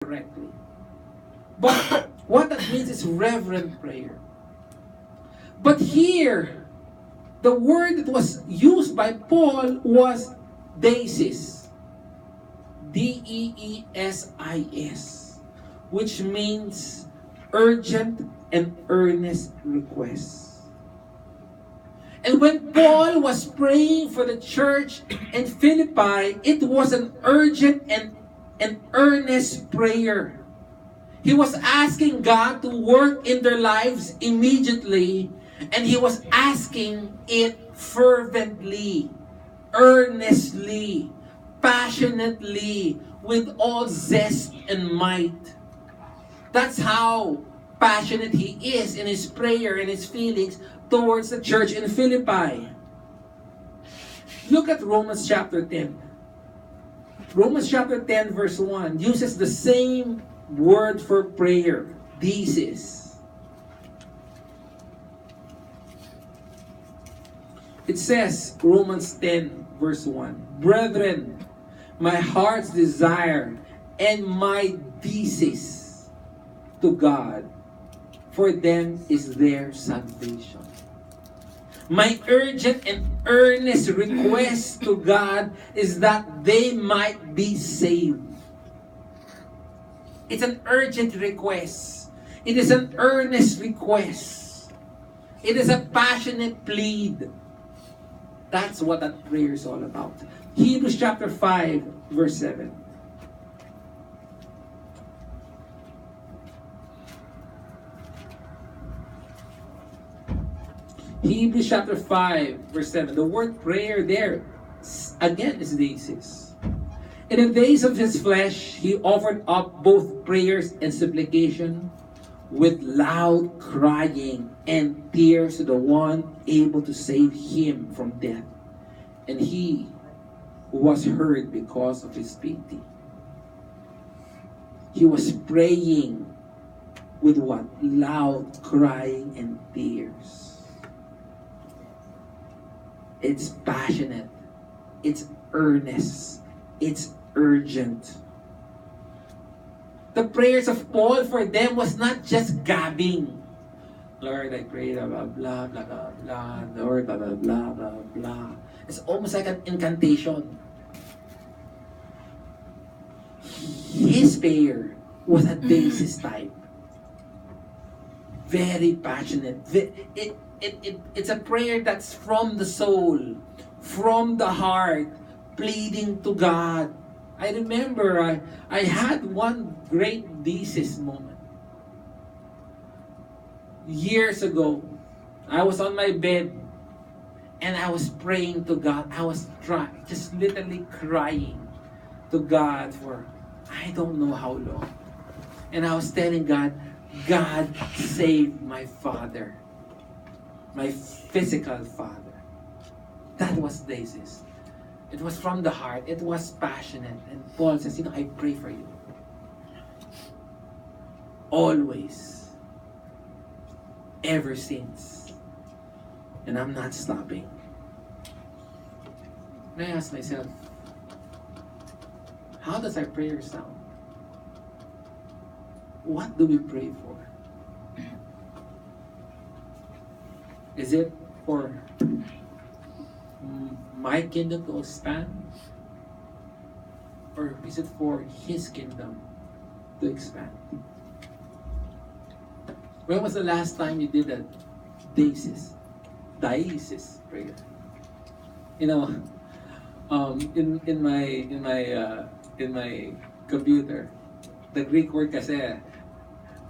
correctly. But what that means is reverent prayer. But here, the word that was used by Paul was deesis. Deesis, which means urgent and earnest request. And when Paul was praying for the church in Philippi, it was an urgent and an earnest prayer. He was asking God to work in their lives immediately, and he was asking it fervently, earnestly, passionately, with all zest and might. That's how passionate he is in his prayer and his feelings towards the church in Philippi. Look at Romans chapter 10. Romans chapter 10 verse 1 uses the same word for prayer, deesis. It says, Romans 10 verse 1, Brethren, my heart's desire and my deesis to God, for them is their salvation. My urgent and earnest request to God is that they might be saved. It's an urgent request. It is an earnest request. It is a passionate plead. That's what that prayer is all about. Hebrews chapter 5, verse 7. Hebrews chapter 5, verse 7. The word prayer there, again, is deesis. In the days of his flesh, he offered up both prayers and supplication with loud crying and tears to the one able to save him from death. And he was heard because of his pity. He was praying with what? Loud crying and tears. It's passionate. It's earnest. It's urgent. The prayers of Paul for them was not just gabbing. Lord, I pray, blah, blah, blah, blah, blah, blah. Lord, blah, blah, blah, blah, blah. It's almost like an incantation. His prayer was a deesis type. Very passionate. It's a prayer that's from the soul, from the heart, pleading to God. I remember I had one great deesis moment. Years ago, I was on my bed and I was praying to God. I was just literally crying to God for I don't know how long. And I was telling God, God save my father, my physical father. That was deesis. It was from the heart. It was passionate. And Paul says, I pray for you. Always. Ever since. And I'm not stopping. And I ask myself, how does our prayer sound? What do we pray for? Is it for my kingdom to expand? Or is it for his kingdom to expand? When was the last time you did a deesis prayer? In my computer, the Greek word kasi,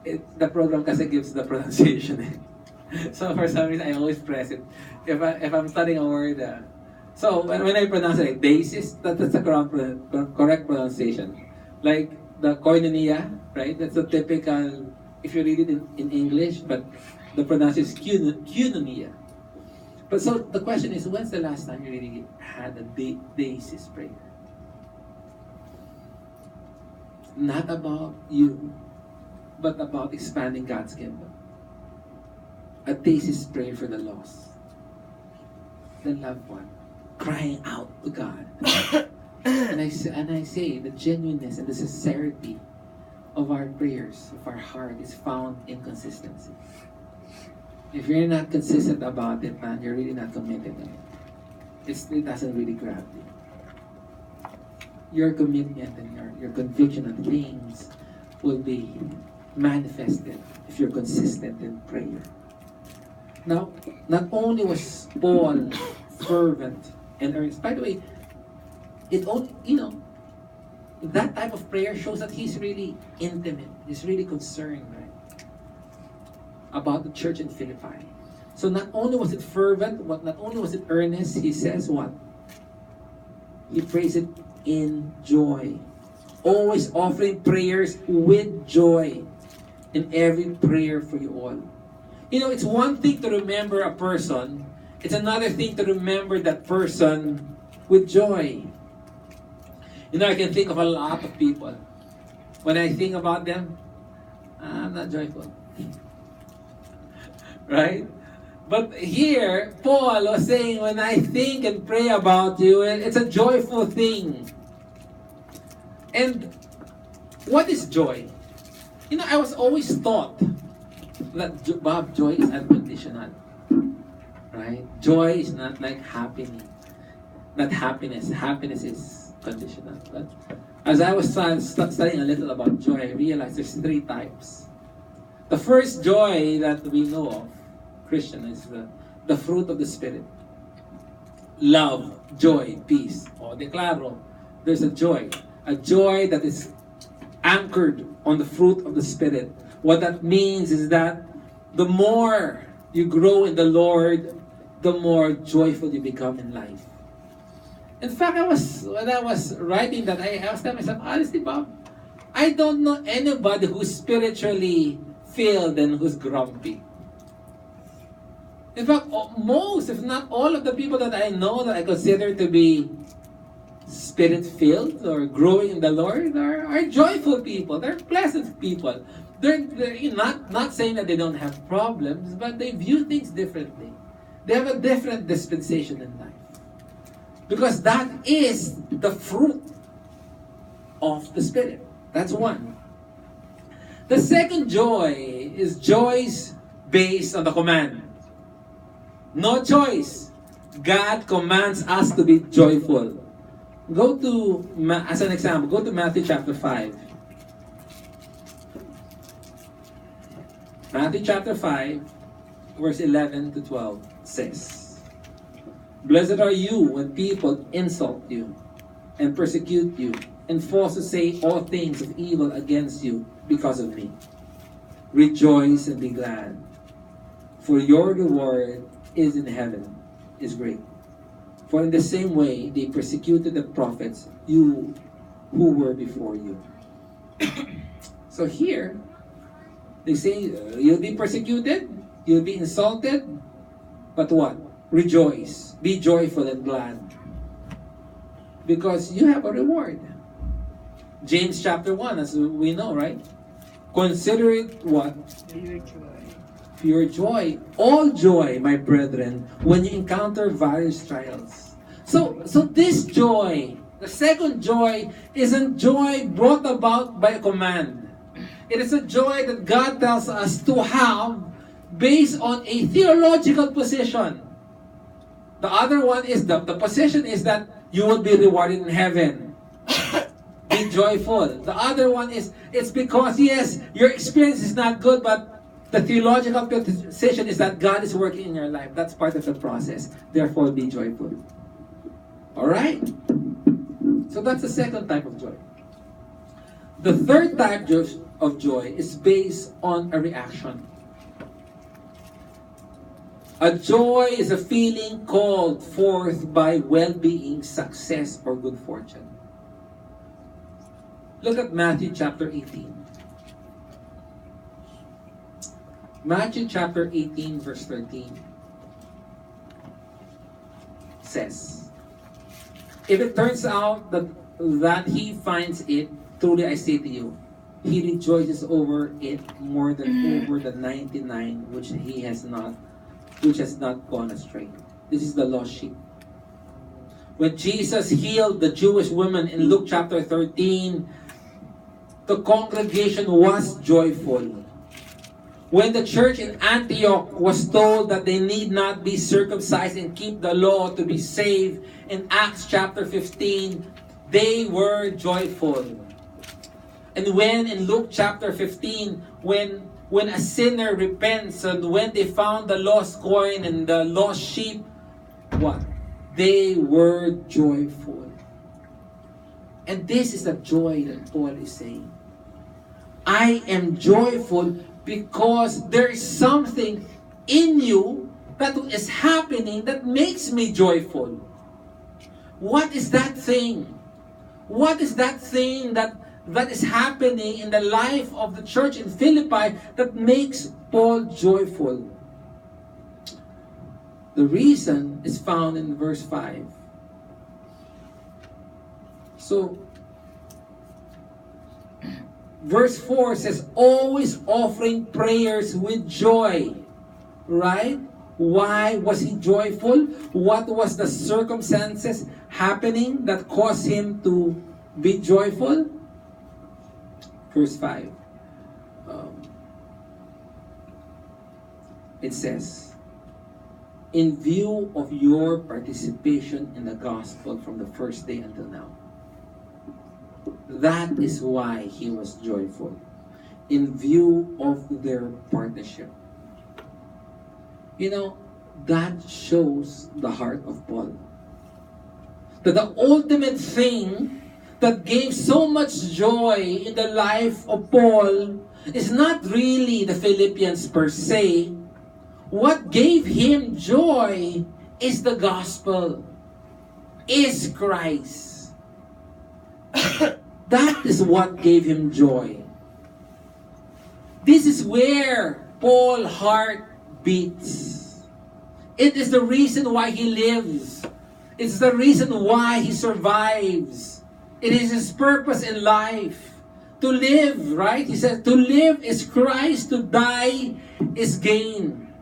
the program kasi gives the pronunciation. So for some reason, I always press it. If I'm studying a word, so when I pronounce it, deesis, that's the correct pronunciation. Like the koinonia, right? That's the typical, if you read it in English, but the pronunciation is koinonia. But so the question is, when's the last time you really had a deesis prayer? Not about you, but about expanding God's kingdom. A deesis prayer for the lost, the loved one, crying out to God. and I say the genuineness and the sincerity of our prayers, of our heart, is found in consistency. If you're not consistent about it, man, you're really not committed to it. It doesn't really grab you. Your commitment and your conviction on things will be manifested if you're consistent in prayer. Now, not only was Paul fervent and earnest, by the way, it only, that type of prayer shows that he's really intimate. He's really concerned, right, about the church in Philippi. So not only was it fervent, not only was it earnest, he says what? He prays it in joy. Always offering prayers with joy in every prayer for you all. It's one thing to remember a person. It's another thing to remember that person with joy. I can think of a lot of people. When I think about them, I'm not joyful. Right? But here, Paul was saying, when I think and pray about you, it's a joyful thing. And what is joy? I was always taught that, Bob, joy is unconditional. Right? Joy is not like happiness. Not happiness. Happiness is conditional. But as I was studying a little about joy, I realized there's 3 types. The first joy that we know of, Christian, is the fruit of the Spirit. Love, joy, peace. O, declaro, there's a joy. A joy that is anchored on the fruit of the Spirit. What that means is that the more you grow in the Lord, the more joyful you become in life. In fact, when I was writing that, I was telling myself, honestly, Bob, I don't know anybody who's spiritually filled and who's grumpy. In fact, most, if not all of the people that I know that I consider to be Spirit-filled or growing in the Lord are joyful people. They're pleasant people. They're not saying that they don't have problems, but they view things differently. They have a different dispensation in life. Because that is the fruit of the Spirit. That's one. The second joy is joys based on the command. No choice. God commands us to be joyful. As an example, go to Matthew chapter 5. Matthew chapter 5, verse 11 to 12 says, Blessed are you when people insult you and persecute you and falsely say all things of evil against you because of me. Rejoice and be glad, for your reward is in heaven, is great. For in the same way they persecuted the prophets who were before you. So here, they say, you'll be persecuted, you'll be insulted, but what? Rejoice. Be joyful and glad. Because you have a reward. James chapter 1, as we know, right? Consider it what? Pure joy. Pure joy. All joy, my brethren, when you encounter various trials. So this joy, the second joy, isn't joy brought about by a command. It is a joy that God tells us to have based on a theological position. The other one is the position is that you will be rewarded in heaven. Be joyful. The other one is, it's because, yes, your experience is not good, but the theological position is that God is working in your life. That's part of the process. Therefore, be joyful. Alright? So that's the second type of joy. The third type of joy is based on a reaction. A joy is a feeling called forth by well-being, success, or good fortune. Look at Matthew chapter 18. Matthew chapter 18 verse 13 says, If it turns out that he finds it, truly I say to you, he rejoices over it more than over the 99 which has not gone astray. This is the lost sheep. When Jesus healed the Jewish woman in Luke chapter 13, the congregation was joyful. When the church in Antioch was told that they need not be circumcised and keep the law to be saved, in Acts chapter 15, they were joyful. And when in Luke chapter 15, when a sinner repents and when they found the lost coin and the lost sheep, what? They were joyful. And this is the joy that Paul is saying. I am joyful because there is something in you that is happening that makes me joyful. What is that thing? What is that thing that is happening in the life of the church in Philippi that makes Paul joyful? The reason is found in verse 5. So, verse 4 says, always offering prayers with joy. Right? Why was he joyful? What was the circumstances happening that caused him to be joyful? Verse 5. It says, in view of your participation in the gospel from the first day until now. That is why he was joyful. In view of their partnership. You know, that shows the heart of Paul. That the ultimate thing that gave so much joy in the life of Paul is not really the Philippians per se. What gave him joy is the gospel, is Christ. That is what gave him joy. This is where Paul's heart beats. It is the reason why he lives. It's the reason why he survives. It is his purpose in life. To live, right? He says, to live is Christ, to die is gain.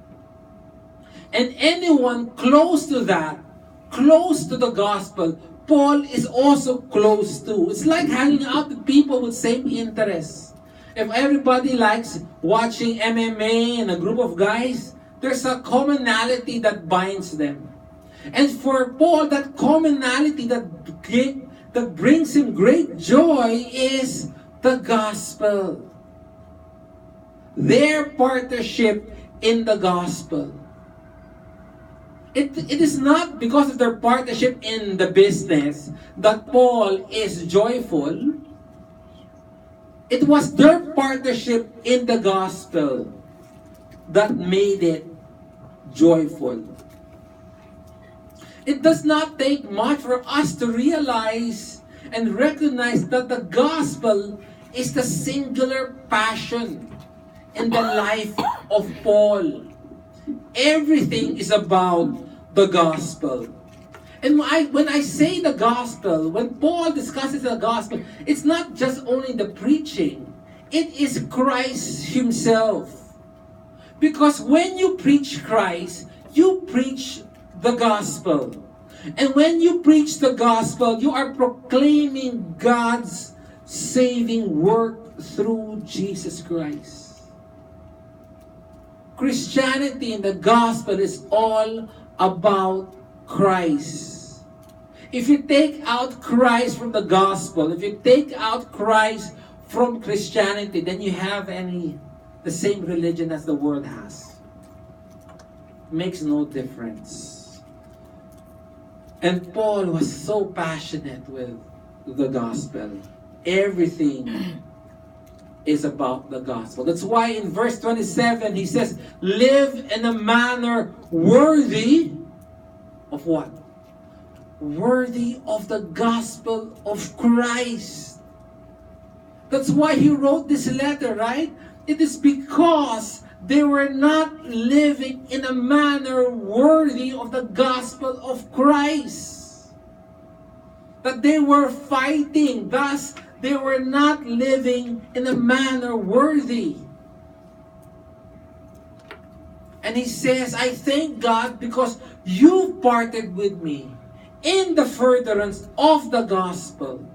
And anyone close to that, close to the gospel, Paul is also close to. It's like hanging out with people with same interests. If everybody likes watching MMA and a group of guys, there's a commonality that binds them. And for Paul, that commonality that brings him great joy is the gospel. Their partnership in the gospel. It is not because of their partnership in the business that Paul is joyful. It was their partnership in the gospel that made it joyful. It does not take much for us to realize and recognize that the gospel is the singular passion in the life of Paul. Everything is about the gospel. And when I say the gospel, when Paul discusses the gospel, it's not just only the preaching. It is Christ himself. Because when you preach Christ, you preach the gospel. And when you preach the gospel, you are proclaiming God's saving work through Jesus Christ. Christianity and the gospel is all about Christ. If you take out Christ from the gospel, if you take out Christ from Christianity, then you have the same religion as the world has. Makes no difference. And Paul was so passionate with the gospel. Everything is about the gospel. That's why in verse 27 he says, live in a manner worthy of what? Worthy of the gospel of Christ. That's why he wrote this letter, right? It is because they were not living in a manner worthy of the gospel of Christ. That they were fighting, thus they were not living in a manner worthy. And he says, I thank God because you parted with me in the furtherance of the gospel.